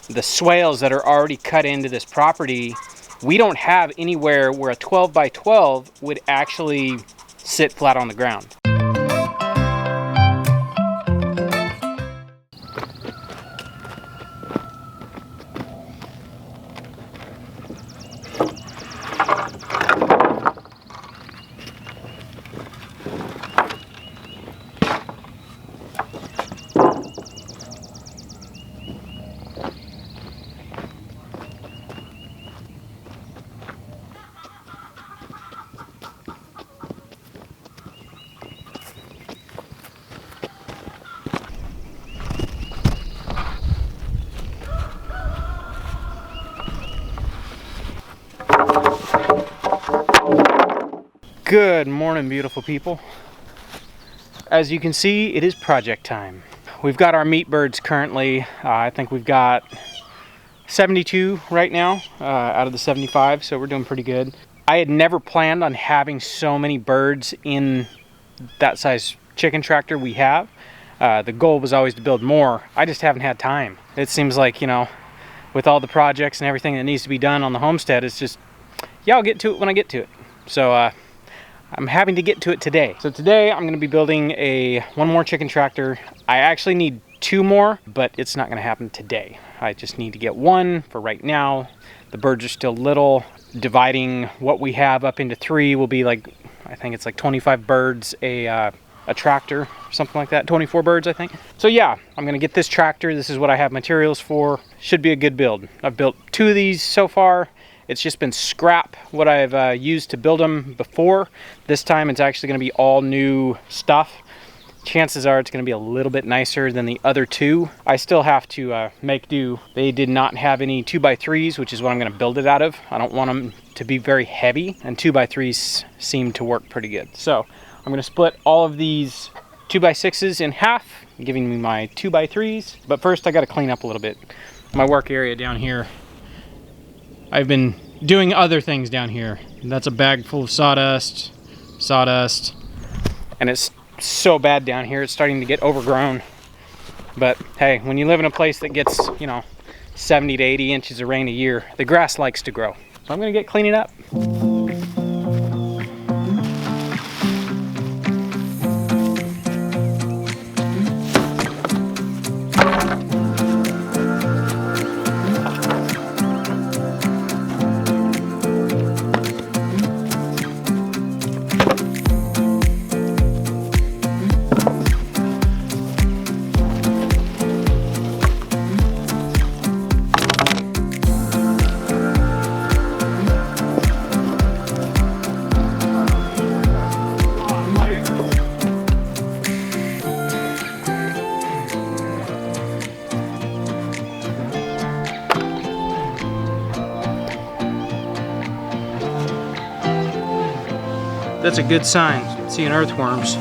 the swales that are already cut into this property, we don't have anywhere where a 12 by 12 would actually sit flat on the ground. Good morning, beautiful people. As you can see, it is project time. We've got our meat birds currently. I think we've got 72 right now out of the 75, so we're doing pretty good. I had never planned on having so many birds in that size chicken tractor we have. The goal was always to build more. I just haven't had time. It seems like, you know, with all the projects and everything that needs to be done on the homestead, it's just, yeah, I'll get to it when I get to it. So I'm having to get to it today. So today I'm going to be building one more chicken tractor. I actually need 2 more, but it's not going to happen today. I just need to get 1 for right now. The birds are still little. Dividing what we have up into 3 will be like, I think it's like 25 birds a tractor, something like that. 24 birds, I think. So yeah, I'm going to get this tractor. This is what I have materials for. Should be a good build. I've built 2 of these so far. It's just been scrap what I've used to build them before. This time it's actually going to be all new stuff. Chances are it's going to be a little bit nicer than the other 2. I still have to make do. They did not have any 2x3s, which is what I'm going to build it out of. I don't want them to be very heavy, and 2x3s seem to work pretty good. So I'm going to split all of these 2x6s in half, giving me my 2x3s. But first I got to clean up a little bit. My work area down here, I've been doing other things down here. That's a bag full of sawdust, and it's so bad down here. It's starting to get overgrown. But hey, when you live in a place that gets, you know, 70 to 80 inches of rain a year, the grass likes to grow. So I'm gonna get cleaning up. That's a good sign, seeing earthworms.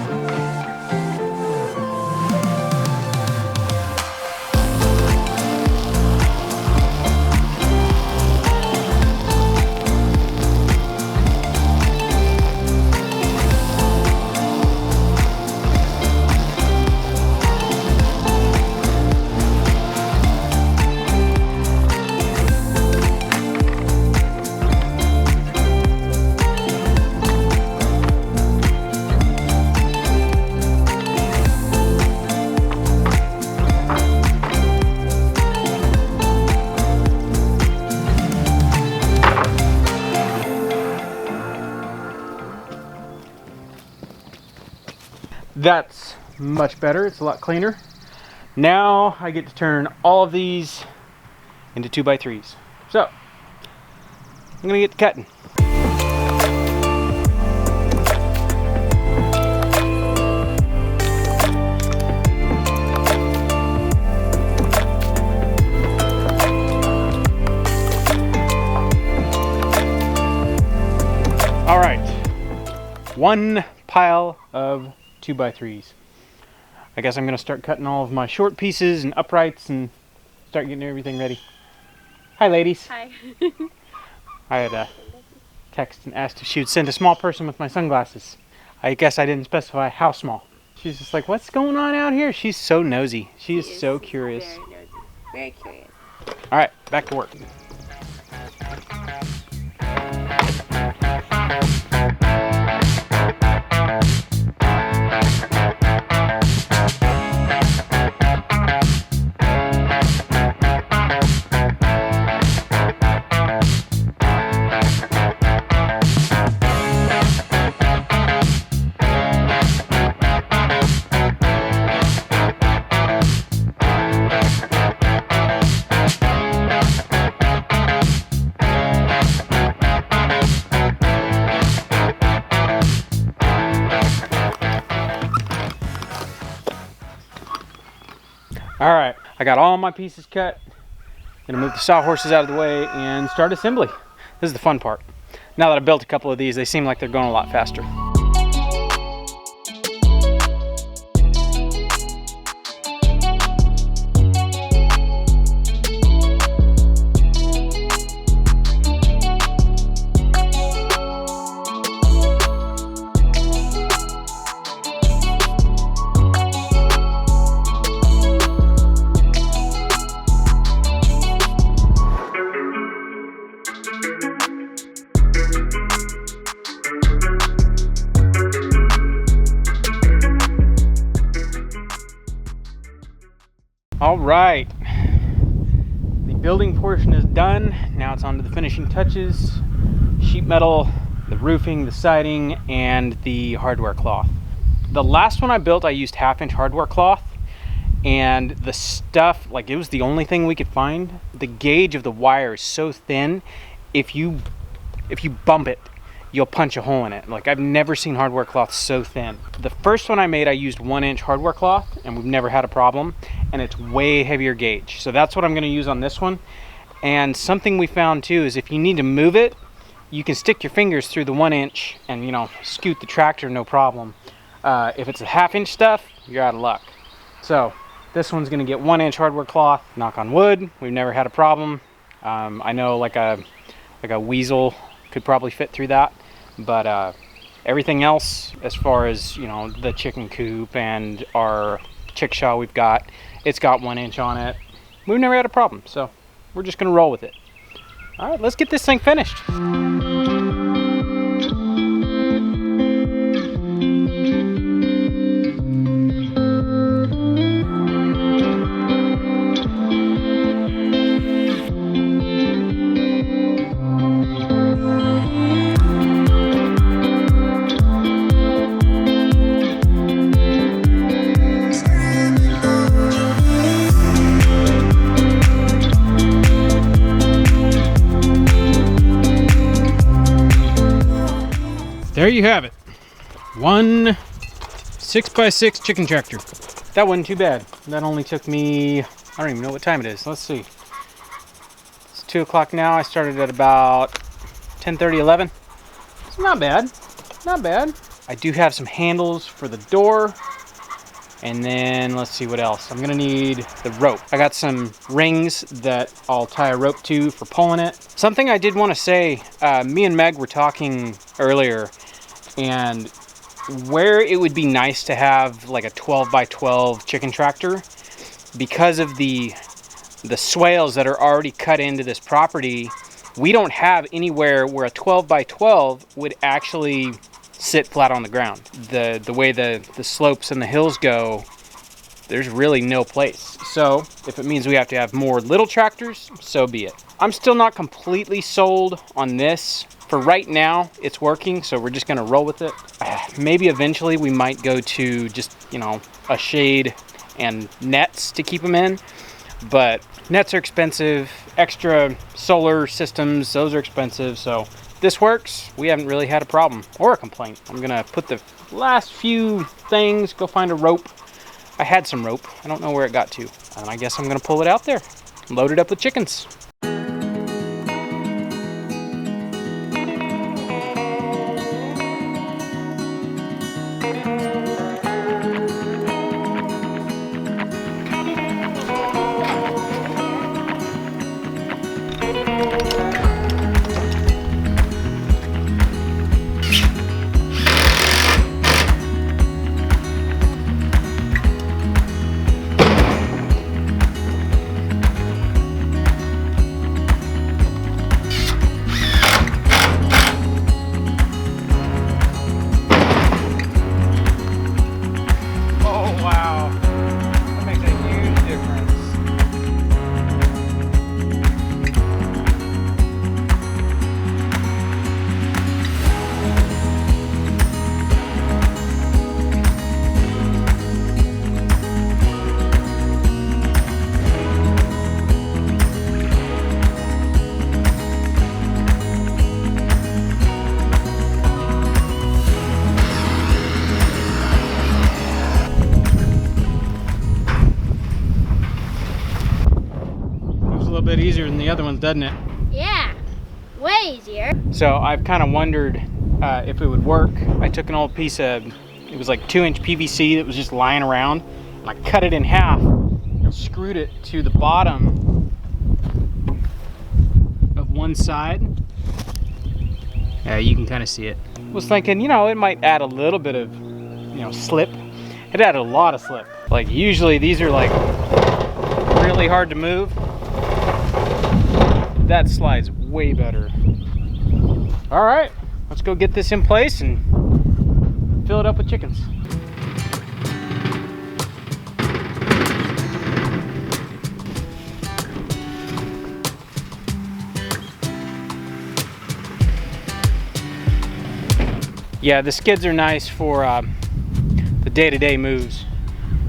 That's much better. It's a lot cleaner. Now I get to turn all of these into 2x3s. So I'm gonna get to cutting. All right, 1 pile of 2x3s. I guess I'm gonna start cutting all of my short pieces and uprights and start getting everything ready. Hi, ladies. Hi. I had a text and asked if she would send a small person with my sunglasses. I guess I didn't specify how small. She's just like, what's going on out here? She's so nosy. She is so curious. Very nosy. Very curious. All right, back to work. All right, I got all my pieces cut. Gonna move the sawhorses out of the way and start assembly. This is the fun part. Now that I've built a couple of these, they seem like they're going a lot faster. All right, the building portion is done. Now it's on to the finishing touches: sheet metal, the roofing, the siding, and the hardware cloth. The last one I built, I used 1/2-inch hardware cloth, and the stuff, like, it was the only thing we could find. The gauge of the wire is so thin, if you bump it, you'll punch a hole in it. Like, I've never seen hardware cloth so thin. The first one I made, I used 1-inch hardware cloth, and we've never had a problem, and it's way heavier gauge. So that's what I'm gonna use on this one. And something we found too is if you need to move it, you can stick your fingers through the 1-inch and, you know, scoot the tractor, no problem. If it's a 1/2-inch stuff, you're out of luck. So this one's gonna get 1-inch hardware cloth, knock on wood. We've never had a problem. I know like a weasel could probably fit through that, but everything else, as far as, you know, the chicken coop and our chickshaw we've got, it's got 1-inch on it. We've never had a problem, so we're just gonna roll with it. All right, let's get this thing finished. There you have it. One 6x6 chicken tractor. That wasn't too bad. That only took me, I don't even know what time it is. Let's see. It's 2 o'clock now. I started at about 10:30, 11. It's not bad. Not bad. I do have some handles for the door. And then let's see what else. I'm gonna need the rope. I got some rings that I'll tie a rope to for pulling it. Something I did want to say, me and Meg were talking earlier, and where it would be nice to have like a 12x12 chicken tractor, because of the swales that are already cut into this property, we don't have anywhere where a 12x12 would actually sit flat on the ground. The way the slopes and the hills go, there's really no place. So if it means we have to have more little tractors, so be it. I'm still not completely sold on this. For right now, it's working, so we're just gonna roll with it. Maybe eventually we might go to just, you know, a shade and nets to keep them in, but nets are expensive. Extra solar systems, those are expensive, so this works. We haven't really had a problem or a complaint. I'm gonna put the last few things, go find a rope. I had some rope, I don't know where it got to, and I guess I'm gonna pull it out there, load it up with chickens. easier than the other ones, doesn't it? Yeah, way easier. So I've kind of wondered if it would work. I took an old piece of, it was like 2-inch PVC that was just lying around, and I cut it in half and screwed it to the bottom of one side. Yeah, you can kind of see it. Was thinking, you know, it might add a little bit of, you know, slip. It added a lot of slip. Like usually these are like really hard to move. That slides way better. All right, let's go get this in place and fill it up with chickens. Yeah, the skids are nice for the day-to-day moves.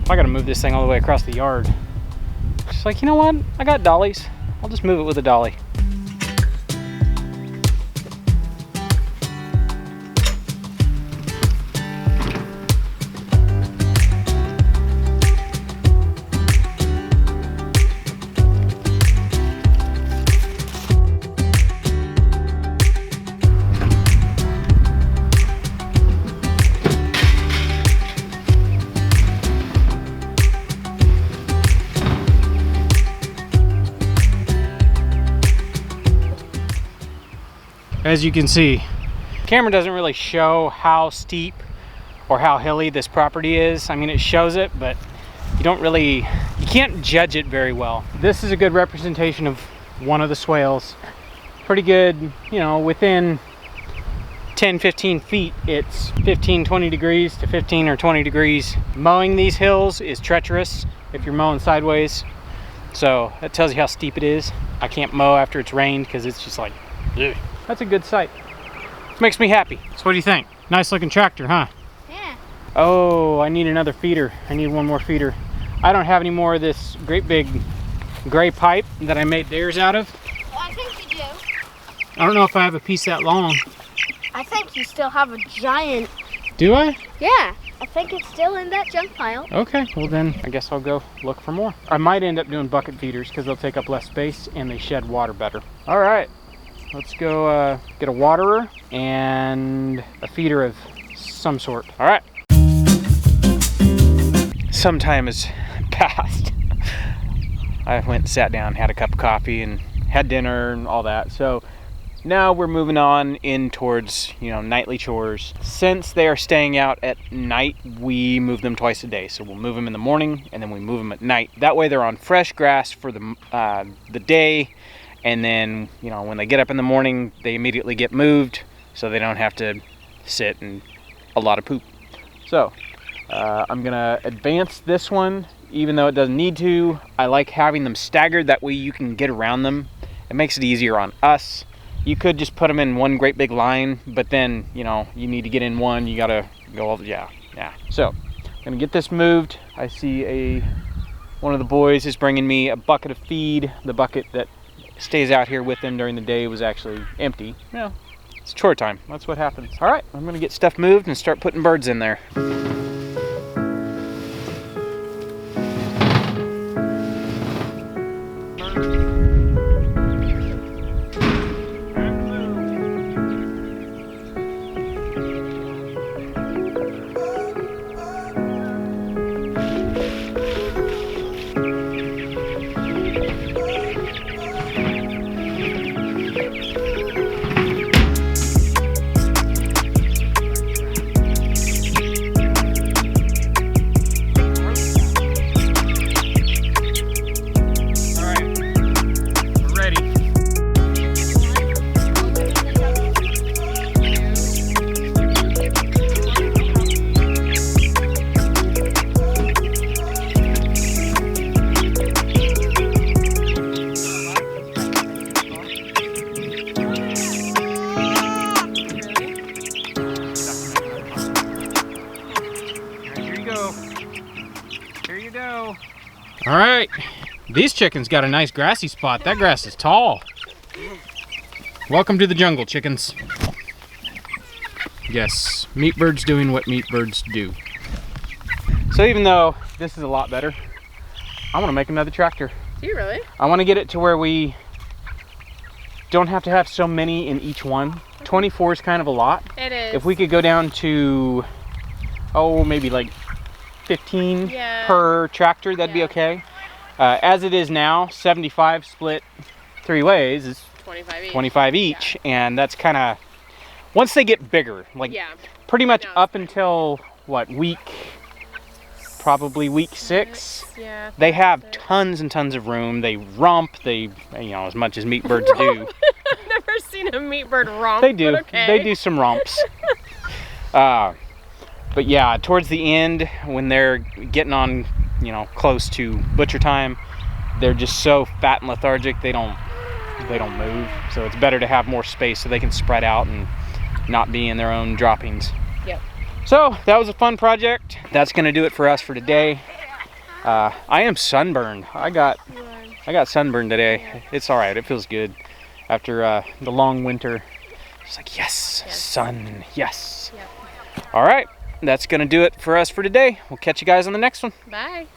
I gotta move this thing all the way across the yard. Just like, you know what? I got dollies. I'll just move it with a dolly. As you can see, the camera doesn't really show how steep or how hilly this property is. I mean, it shows it, but you can't judge it very well. This is a good representation of one of the swales. Pretty good, you know, within 10-15 feet, it's 15-20 degrees to 15 or 20 degrees. Mowing these hills is treacherous if you're mowing sideways. So that tells you how steep it is. I can't mow after it's rained because it's just like, ugh. That's a good sight. It makes me happy. So what do you think? Nice looking tractor, huh? Yeah. Oh, I need another feeder. I need one more feeder. I don't have any more of this great big gray pipe that I made theirs out of. Well, I think you do. I don't know if I have a piece that long. I think you still have a giant. Do I? Yeah, I think it's still in that junk pile. Okay, well then I guess I'll go look for more. I might end up doing bucket feeders because they'll take up less space and they shed water better. All right. Let's go get a waterer and a feeder of some sort. All right. Some time has passed. I went and sat down, had a cup of coffee and had dinner and all that. So now we're moving on in towards, you know, nightly chores. Since they are staying out at night, we move them twice a day. So we'll move them in the morning and then we move them at night. That way they're on fresh grass for the day. And then, you know, when they get up in the morning, they immediately get moved so they don't have to sit and a lot of poop. So I'm gonna advance this one, even though it doesn't need to. I like having them staggered, that way you can get around them. It makes it easier on us. You could just put them in one great big line, but then, you know, you need to get in one, you gotta go all, yeah. So I'm gonna get this moved. I see one of the boys is bringing me a bucket of feed. The bucket that stays out here with them during the day was actually empty. Yeah, it's chore time. That's what happens. All right, I'm gonna get stuff moved and start putting birds in there. All right, these chickens got a nice grassy spot. That grass is tall. Welcome to the jungle, chickens. Yes, meat birds doing what meat birds do. So even though this is a lot better, I want to make another tractor. Do you really? I want to get it to where we don't have to have so many in each one. 24 is kind of a lot. It is. If we could go down to, maybe like 15 per tractor, that'd be okay. As it is now, 75 split 3 ways is 25 each, and that's kind of, once they get bigger, like pretty much up until what, probably week 6, they have tons and tons of room. They romp, as much as meat birds do. I've never seen a meat bird romp. They do. Okay. They do some romps. But yeah, towards the end, when they're getting on, close to butcher time, they're just so fat and lethargic, they don't move. So it's better to have more space so they can spread out and not be in their own droppings. Yep. So that was a fun project. That's gonna do it for us for today. I am sunburned. I got sunburned today. It's all right. It feels good after the long winter. It's like yes, sun, yes. Yep. All right. That's gonna do it for us for today. We'll catch you guys on the next one. Bye.